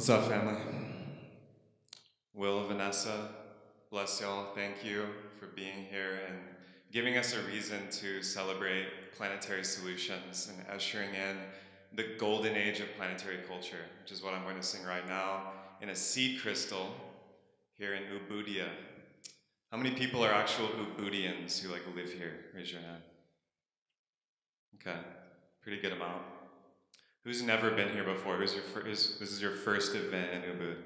What's up, family? Will, Vanessa, bless y'all. Thank you for being here and giving us a reason to celebrate planetary solutions and ushering in the golden age of planetary culture, which is what I'm going to sing right now in a seed crystal here in Ubudia. How many people are actual Ubudians who live here? Raise your hand. Okay, pretty good amount. Who's never been here before? This is your first event in Ubud?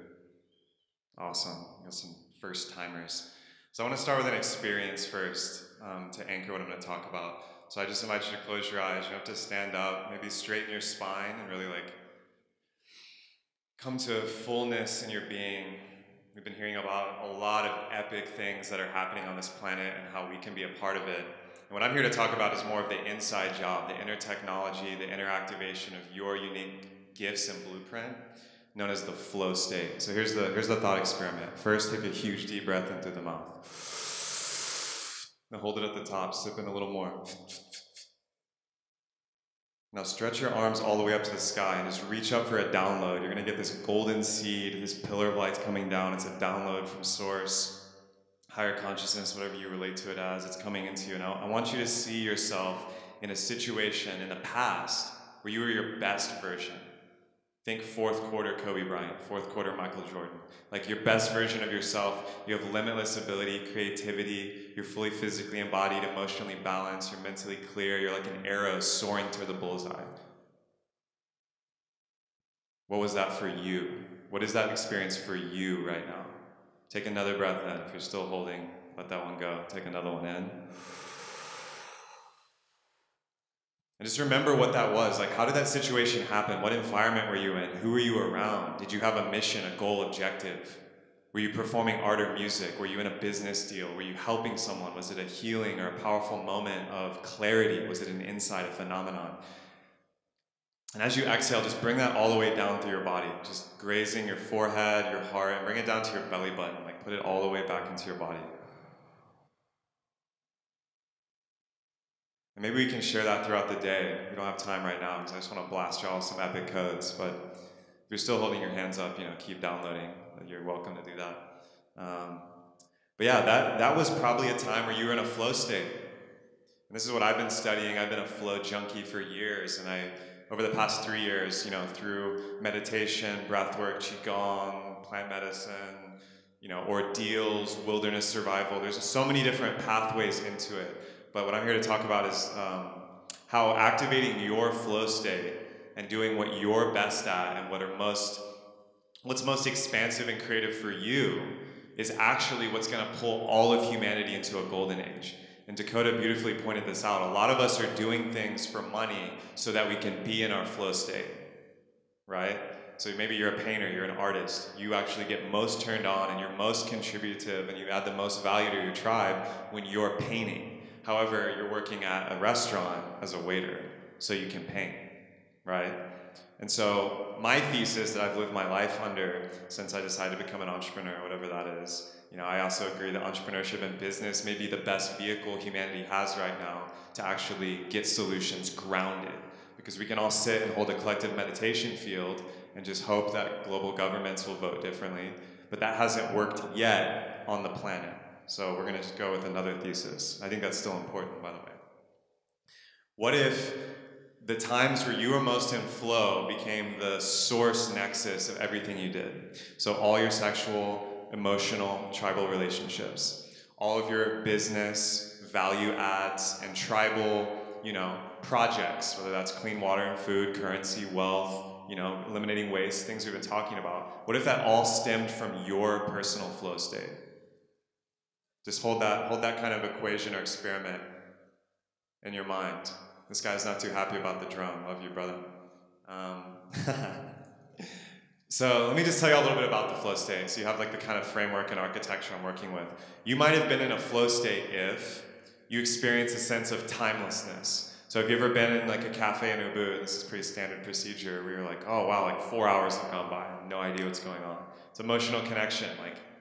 Awesome. We got some first timers. So I want to start with an experience first to anchor what I'm going to talk about. So I just invite you to close your eyes. You have to stand up, maybe straighten your spine, and really come to fullness in your being. We've been hearing about a lot of epic things that are happening on this planet and how we can be a part of it. And what I'm here to talk about is more of the inside job, the inner technology, the inner activation of your unique gifts and blueprint, known as the flow state. So here's the thought experiment. First, take a huge deep breath in through the mouth. Now hold it at the top, sip in a little more. Now stretch your arms all the way up to the sky and just reach up for a download. You're going to get this golden seed, this pillar of light coming down. It's a download from source. Higher consciousness, whatever you relate to it as, it's coming into you. Now, I want you to see yourself in a situation in the past where you were your best version. Think fourth quarter Kobe Bryant, fourth quarter Michael Jordan. Like your best version of yourself, you have limitless ability, creativity, you're fully physically embodied, emotionally balanced, you're mentally clear, you're like an arrow soaring toward the bullseye. What was that for you? What is that experience for you right now? Take another breath in. If you're still holding, let that one go. Take another one in. And just remember what that was. How did that situation happen? What environment were you in? Who were you around? Did you have a mission, a goal, objective? Were you performing art or music? Were you in a business deal? Were you helping someone? Was it a healing or a powerful moment of clarity? Was it an insight, a phenomenon? And as you exhale, just bring that all the way down through your body, just grazing your forehead, your heart, and bring it down to your belly button. Put it all the way back into your body. And maybe we can share that throughout the day. We don't have time right now because I just want to blast y'all some epic codes. But if you're still holding your hands up, keep downloading. You're welcome to do that. But yeah, that was probably a time where you were in a flow state. And this is what I've been studying. I've been a flow junkie for years, and over the past 3 years, through meditation, breathwork, qigong, plant medicine, ordeals, wilderness survival. There's so many different pathways into it. But what I'm here to talk about is how activating your flow state and doing what you're best at and what's most expansive and creative for you is actually what's going to pull all of humanity into a golden age. And Dakota beautifully pointed this out. A lot of us are doing things for money so that we can be in our flow state, right? So maybe you're a painter, you're an artist. You actually get most turned on and you're most contributive and you add the most value to your tribe when you're painting. However, you're working at a restaurant as a waiter, so you can paint, right? And so my thesis that I've lived my life under since I decided to become an entrepreneur, whatever that is, I also agree that entrepreneurship and business may be the best vehicle humanity has right now to actually get solutions grounded. Because we can all sit and hold a collective meditation field and just hope that global governments will vote differently. But that hasn't worked yet on the planet. So we're going to just go with another thesis. I think that's still important, by the way. What if the times where you were most in flow became the source nexus of everything you did? So all your sexual, emotional, tribal relationships, all of your business, value adds, and tribal, projects, whether that's clean water and food, currency, wealth, eliminating waste, things we've been talking about. What if that all stemmed from your personal flow state? Just hold that kind of equation or experiment in your mind. This guy's not too happy about the drum. Love you, brother. So let me just tell you a little bit about the flow state. So you have the kind of framework and architecture I'm working with. You might have been in a flow state if you experience a sense of timelessness. So have you ever been in a cafe in Ubud? This is pretty standard procedure where you're oh wow, 4 hours have gone by. I have no idea what's going on. It's emotional connection,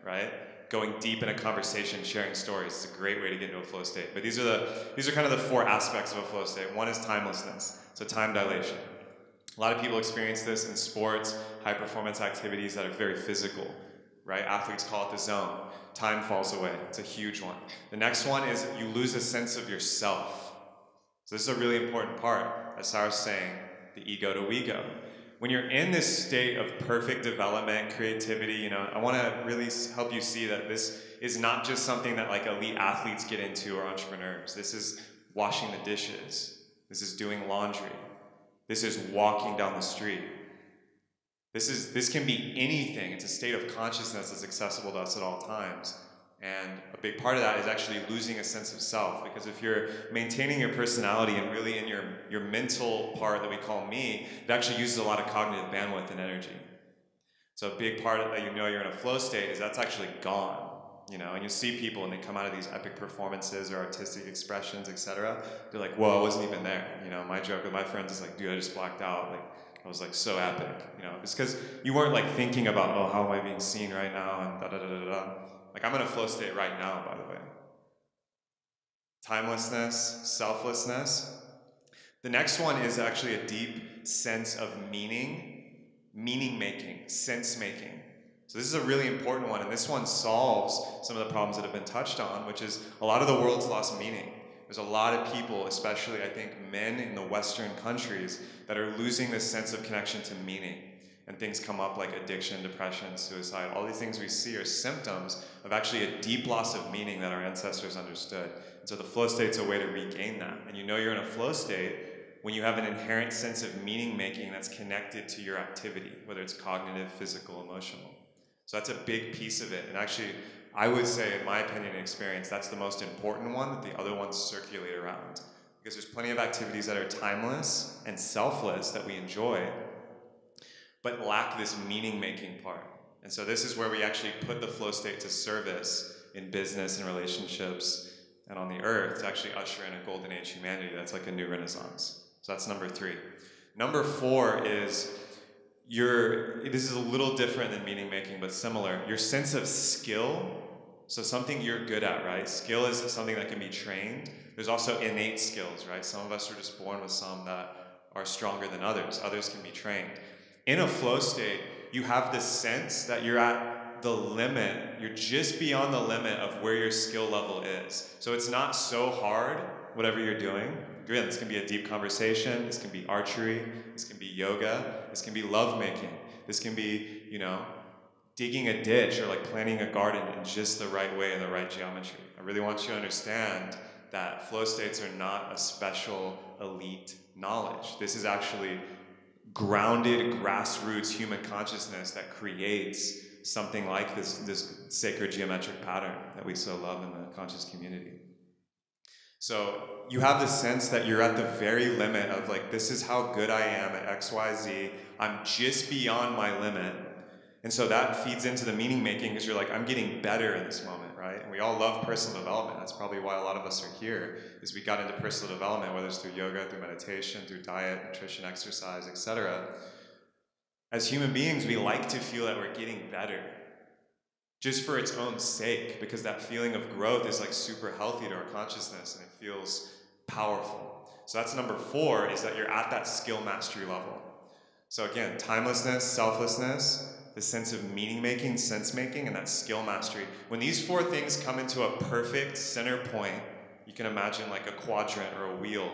right? Going deep in a conversation, sharing stories. It's a great way to get into a flow state. But these are kind of the 4 aspects of a flow state. One is timelessness, so time dilation. A lot of people experience this in sports, high performance activities that are very physical, right? Athletes call it the zone. Time falls away. It's a huge one. The next one is you lose a sense of yourself. So this is a really important part. As Sarah was saying, the ego to we go. When you're in this state of perfect development, creativity, I want to really help you see that this is not just something that like elite athletes get into or entrepreneurs. This is washing the dishes. This is doing laundry. This is walking down the street. This can be anything. It's a state of consciousness that's accessible to us at all times. And a big part of that is actually losing a sense of self, because if you're maintaining your personality and really in your mental part that we call me, it actually uses a lot of cognitive bandwidth and energy. So a big part of that you're in a flow state is that's actually gone. And you see people and they come out of these epic performances or artistic expressions, etc. They're like, whoa, I wasn't even there. My joke with my friends is like, dude, I just blacked out. Like, I was like so epic. It's because you weren't like thinking about, oh, how am I being seen right now and da da da da da. Like, I'm in a flow state right now, by the way. Timelessness, selflessness. The next one is actually a deep sense of meaning making, sense making. So this is a really important one, and this one solves some of the problems that have been touched on, which is a lot of the world's lost meaning. There's a lot of people, especially I think men in the Western countries, that are losing this sense of connection to meaning. And things come up like addiction, depression, suicide. All these things we see are symptoms of actually a deep loss of meaning that our ancestors understood. And so the flow state's a way to regain that. And you're in a flow state when you have an inherent sense of meaning making that's connected to your activity, whether it's cognitive, physical, emotional. So that's a big piece of it. And actually, I would say, in my opinion and experience, that's the most important one, that the other ones circulate around. Because there's plenty of activities that are timeless and selfless that we enjoy, but lack this meaning-making part. And so this is where we actually put the flow state to service in business and relationships and on the earth to actually usher in a golden age humanity. That's like a new renaissance. So that's number 3. Number 4 is this is a little different than meaning making, but similar. Your sense of skill, so something you're good at, right? Skill is something that can be trained. There's also innate skills, right? Some of us are just born with some that are stronger than others. Others can be trained. In a flow state, you have this sense that you're at the limit, you're just beyond the limit of where your skill level is. So it's not so hard, whatever you're doing. Again, this can be a deep conversation, this can be archery, this can be yoga, this can be lovemaking, this can be, digging a ditch or like planting a garden in just the right way in the right geometry. I really want you to understand that flow states are not a special elite knowledge. This is actually grounded grassroots human consciousness that creates something like this sacred geometric pattern that we so love in the conscious community. So you have the sense that you're at the very limit of like, this is how good I am at XYZ. I'm just beyond my limit. And so that feeds into the meaning making, because you're like, I'm getting better in this moment, right? And we all love personal development. That's probably why a lot of us are here, is we got into personal development, whether it's through yoga, through meditation, through diet, nutrition, exercise, etc. As human beings, we like to feel that we're getting better, just for its own sake, because that feeling of growth is like super healthy to our consciousness and it feels powerful. So that's number 4, is that you're at that skill mastery level. So again, timelessness, selflessness, the sense of meaning making, sense making, and that skill mastery. When these 4 things come into a perfect center point, you can imagine like a quadrant or a wheel,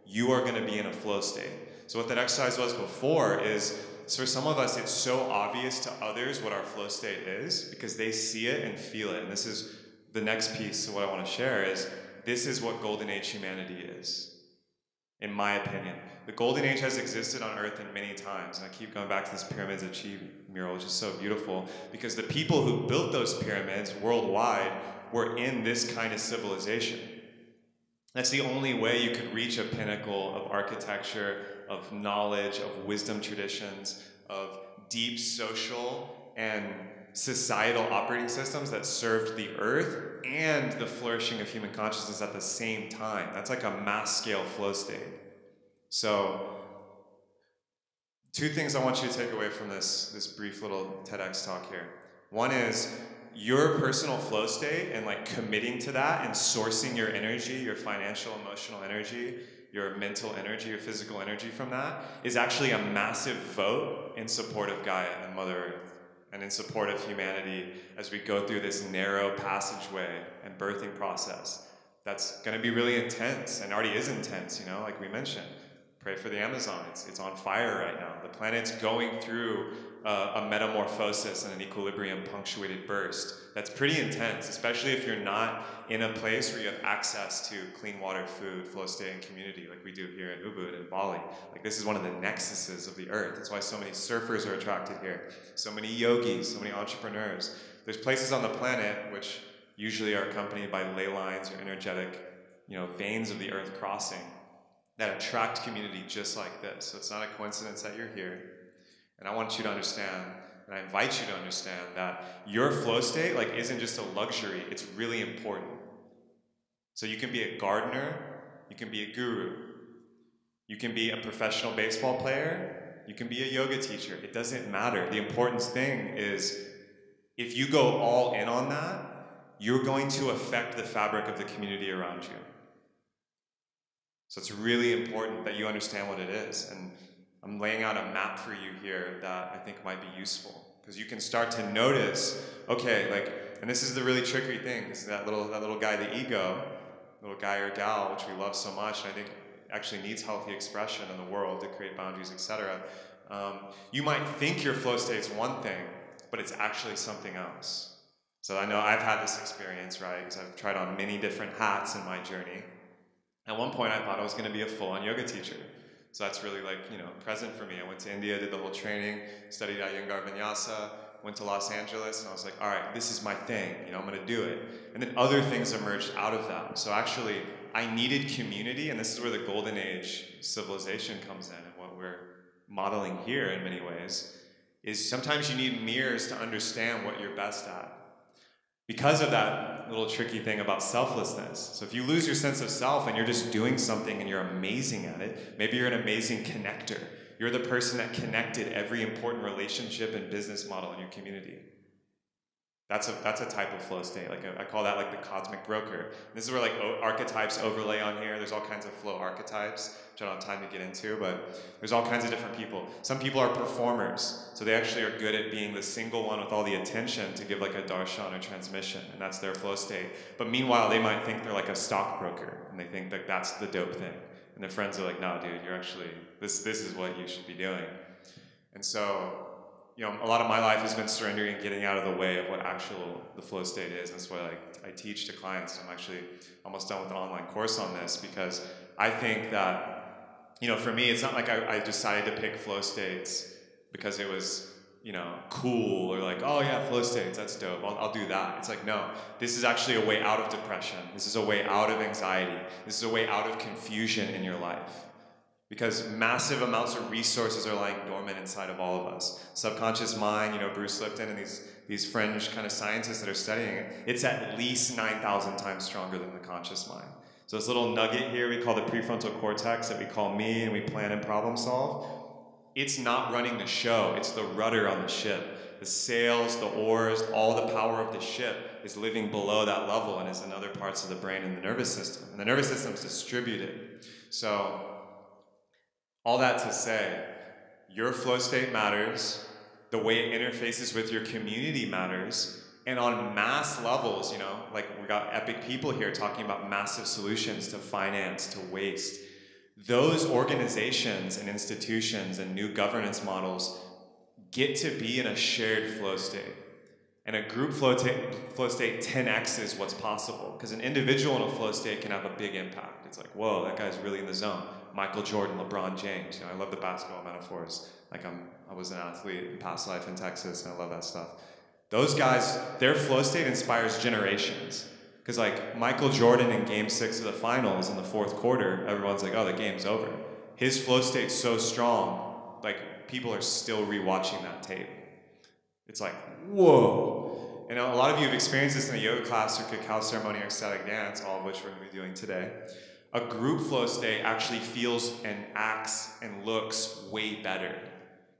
you are going to be in a flow state. So what that exercise was before is, for some of us, it's so obvious to others what our flow state is because they see it and feel it. And this is the next piece of what I want to share is, this is what golden age humanity is, in my opinion. The golden age has existed on earth in many times, and I keep going back to this Pyramids of Chi mural, which is so beautiful, because the people who built those pyramids worldwide were in this kind of civilization. That's the only way you could reach a pinnacle of architecture, of knowledge, of wisdom traditions, of deep social and societal operating systems that served the earth and the flourishing of human consciousness at the same time. That's like a mass scale flow state. So 2 things I want you to take away from this brief little TEDx talk here. One is your personal flow state and like committing to that and sourcing your energy, your financial, emotional energy, your mental energy, your physical energy from that, is actually a massive vote in support of Gaia and Mother Earth, and in support of humanity as we go through this narrow passageway and birthing process that's going to be really intense, and already is intense, you know, like we mentioned. Pray for the Amazon. It's on fire right now. The planet's going through a metamorphosis and an equilibrium punctuated burst that's pretty intense, especially if you're not in a place where you have access to clean water, food, flow state, and community like we do here in Ubud and Bali. Like, this is one of the nexuses of the earth. That's why so many surfers are attracted here, so many yogis, so many entrepreneurs. There's places on the planet which usually are accompanied by ley lines or energetic, you know, veins of the earth crossing that attract community just like this. So it's not a coincidence that you're here. And I want you to understand, and I invite you to understand, that your flow state isn't just a luxury, it's really important. So you can be a gardener, you can be a guru, you can be a professional baseball player, you can be a yoga teacher. It doesn't matter. The important thing is, if you go all in on that, you're going to affect the fabric of the community around you. So it's really important that you understand what it is. And I'm laying out a map for you here that I think might be useful, because you can start to notice, okay, and this is the really tricky thing, is that little guy, the ego, little guy or gal, which we love so much, and I think actually needs healthy expression in the world to create boundaries, etc. You might think your flow state's one thing, but it's actually something else. So I know I've had this experience, right, because I've tried on many different hats in my journey. At one point, I thought I was going to be a full-on yoga teacher. So that's really present for me. I went to India, did the whole training, studied Iyengar Vinyasa, went to Los Angeles, and I was like, all right, this is my thing, I'm going to do it. And then other things emerged out of that. So actually, I needed community, and this is where the golden age civilization comes in, and what we're modeling here in many ways, is sometimes you need mirrors to understand what you're best at. Because of that little tricky thing about selflessness. So if you lose your sense of self and you're just doing something and you're amazing at it, maybe you're an amazing connector. You're the person that connected every important relationship and business model in your community. That's a type of flow state. I call that the cosmic broker. This is where archetypes overlay on here. There's all kinds of flow archetypes, which I don't have time to get into, but there's all kinds of different people. Some people are performers, so they actually are good at being the single one with all the attention to give a darshan or transmission, and that's their flow state. But meanwhile, they might think they're a stockbroker, and they think that that's the dope thing. And their friends are like, no, dude, you're actually, this is what you should be doing. And so, a lot of my life has been surrendering and getting out of the way of what the flow state is. That's why I teach to clients. I'm actually almost done with an online course on this, because I think that, for me, it's not like I decided to pick flow states because it was, cool, or oh yeah, flow states, that's dope, I'll do that. It's no, this is actually a way out of depression. This is a way out of anxiety. This is a way out of confusion in your life. Because massive amounts of resources are lying dormant inside of all of us. Subconscious mind, Bruce Lipton and these fringe kind of scientists that are studying it, it's at least 9,000 times stronger than the conscious mind. So this little nugget here we call the prefrontal cortex, that we call me, and we plan and problem solve. It's not running the show, it's the rudder on the ship. The sails, the oars, all the power of the ship is living below that level and is in other parts of the brain and the nervous system. And the nervous system is distributed. So, all that to say, your flow state matters, the way it interfaces with your community matters, and on mass levels, we got epic people here talking about massive solutions to finance, to waste. Those organizations and institutions and new governance models get to be in a shared flow state. And a group flow state 10x is what's possible, because an individual in a flow state can have a big impact. It's whoa, that guy's really in the zone. Michael Jordan, LeBron James. I love the basketball metaphors. I was an athlete in past life in Texas, and I love that stuff. Those guys, their flow state inspires generations. Because Michael Jordan in Game 6 of the finals in the fourth quarter, everyone's oh, the game's over. His flow state's so strong, people are still rewatching that tape. It's whoa. And a lot of you have experienced this in a yoga class or cacao ceremony or ecstatic dance, all of which we're going to be doing today. A group flow state actually feels and acts and looks way better.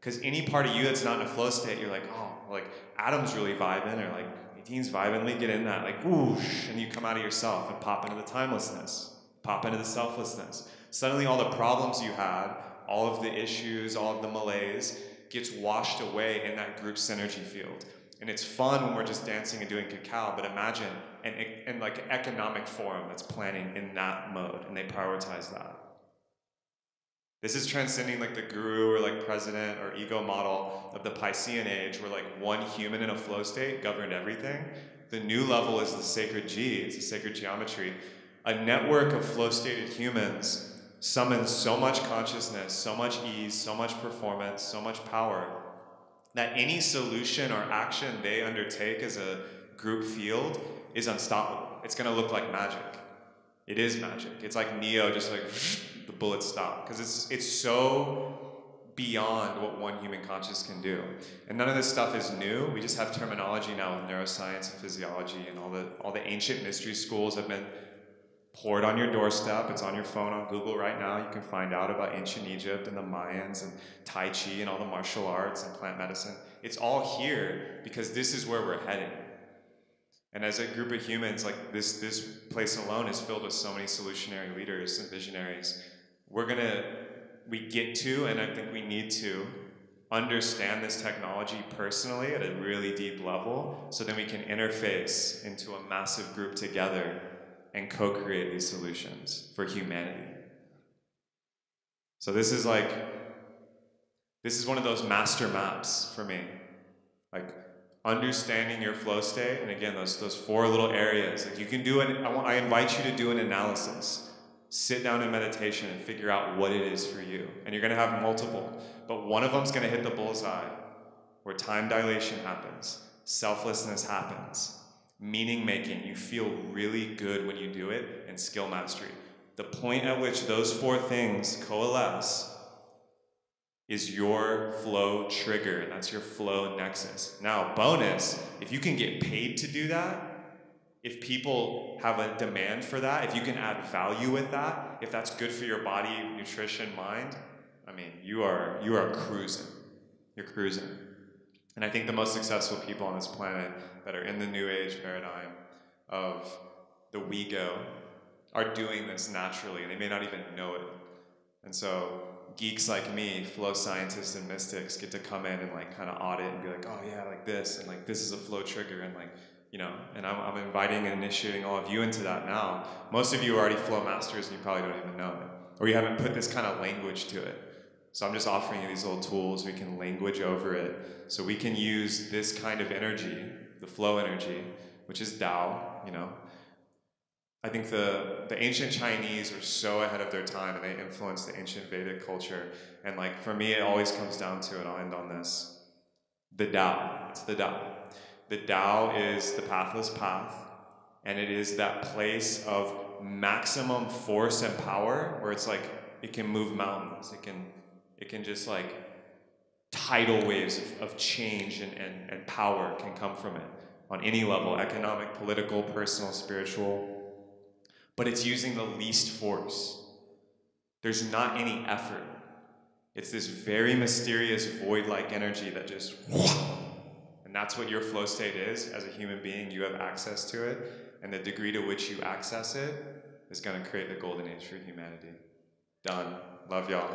Because any part of you that's not in a flow state, you're oh, Adam's really vibing, or Dean's vibing, let me get in that, whoosh, and you come out of yourself and pop into the timelessness, pop into the selflessness. Suddenly all the problems you had, all of the issues, all of the malaise gets washed away in that group synergy field. And it's fun when we're just dancing and doing cacao, but imagine an like economic forum that's planning in that mode, and they prioritize that. This is transcending like the guru or like president or ego model of the Piscean age, where like one human in a flow state governed everything. The new level is the sacred G, it's the sacred geometry. A network of flow stated humans summons so much consciousness, so much ease, so much performance, so much power, that any solution or action they undertake as a group field is unstoppable. It's gonna look like magic. It is magic. It's like Neo, just like the bullets stop, because it's so beyond what one human conscious can do. And none of this stuff is new. We just have terminology now with neuroscience and physiology, and all the ancient mystery schools have been poured on your doorstep. It's on your phone on Google right now. You can find out about ancient Egypt and the Mayans and Tai Chi and all the martial arts and plant medicine. It's all here because this is where we're heading. And as a group of humans, like this place alone is filled with so many solutionary leaders and visionaries. We get to, and I think we need to, understand this technology personally at a really deep level, so then we can interface into a massive group together and co-create these solutions for humanity. So this is one of those master maps for me. Like understanding your flow state, and again, those four little areas. Like you can do I invite you to do an analysis. Sit down in meditation and figure out what it is for you. And you're gonna have multiple, but one of them's gonna hit the bullseye, where time dilation happens, selflessness happens, meaning making, you feel really good when you do it, and skill mastery. The point at which those four things coalesce is your flow trigger, and that's your flow nexus. Now, bonus, if you can get paid to do that, if people have a demand for that, if you can add value with that, if that's good for your body, nutrition, mind, I mean, you are cruising. You're cruising. And I think the most successful people on this planet that are in the new age paradigm of the we-go are doing this naturally, and they may not even know it. And so geeks like me, flow scientists and mystics, get to come in and like kind of audit and be like, oh yeah, like this, and like this is a flow trigger, and like, you know, and I'm inviting and initiating all of you into that now. Most of you are already flow masters and you probably don't even know it, or you haven't put this kind of language to it. So I'm just offering you these little tools. We can language over it, so we can use this kind of energy, the flow energy, which is Tao, you know. I think the ancient Chinese are so ahead of their time, and they influenced the ancient Vedic culture. And like for me, it always comes down to, and I'll end on this, the Tao. It's the Tao. The Tao is the pathless path, and it is that place of maximum force and power, where it's like it can move mountains. It can just like tidal waves of change and power can come from it on any level, economic, political, personal, spiritual. But it's using the least force. There's not any effort. It's this very mysterious void-like energy that just, and that's what your flow state is. As a human being, you have access to it, and the degree to which you access it is going to create the golden age for humanity. Done. Love y'all.